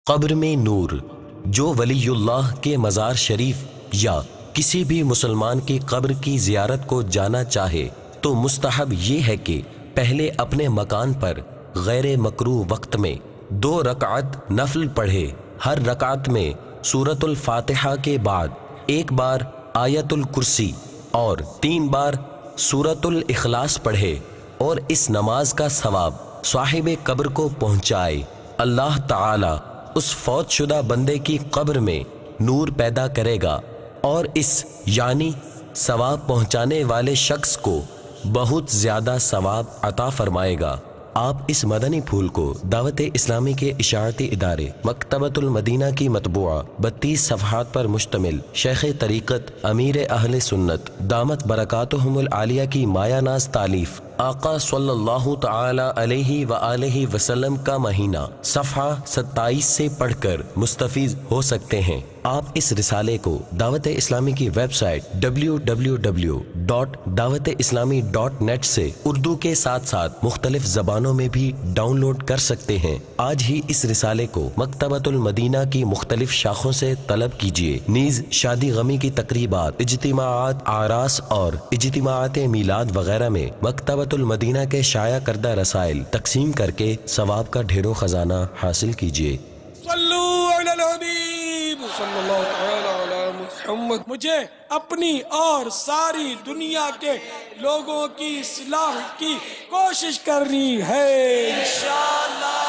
قبر میں نور۔ جو ولی اللہ کے مزار شریف یا کسی بھی مسلمان کی قبر کی زیارت کو جانا چاہے تو مستحب یہ ہے کہ پہلے اپنے مکان پر غیر مکروہ وقت میں 2 رکعت نفل پڑھے۔ ہر رکعت میں سورۃ الفاتحہ کے بعد 1 بار آیت الکرسی اور 3 بار سورۃ الاخلاص پڑھے، اور اس نماز کا ثواب صاحب قبر کو پہنچائے۔ اللہ تعالی اس فوت شدہ بندے کی قبر میں نور پیدا کرے گا اور اس یعنی ثواب پہنچانے والے شخص کو بہت زیادہ ثواب عطا فرمائے گا۔ آپ اس مدنی پھول کو دعوت اسلامی کے اشاعتی ادارے مکتبۃ المدینہ کی مطبوعہ 32 صفحات پر مشتمل شیخ طریقت امیر اہل سنت دامت برکاتہم العالیہ کی مایہ ناز تالیف آقا صلی اللہ تعالی علیہ وآلہ وسلم کا مہینہ صفحہ 27 سے پڑھ کر مستفیض ہو سکتے ہیں۔ آپ اس رسالے کو دعوت اسلامی کی ویب سائٹ www.dawateislami.net سے اردو کے ساتھ ساتھ مختلف زبانوں میں بھی ڈاؤن لوڈ کر سکتے ہیں۔ آج ہی اس رسالے کو مکتبۃ المدینہ کی مختلف شاخوں سے طلب کیجیے۔ نیز شادی غمی کی تقریبات، اجتماعات، اعراس اور اجتماعات میلاد وغیرہ میں مکتبۃ المدینہ کے شائع کردہ رسائل تقسیم کر کے ثواب کا ڈھیروں خزانہ حاصل کیجیے۔ صلو علی الحبیب صلی اللہ تعالی علی محمد۔ مجھے اپنی اور ساری دنیا کے لوگوں کی اصلاح کی کوشش کرنی ہے انشاءاللہ۔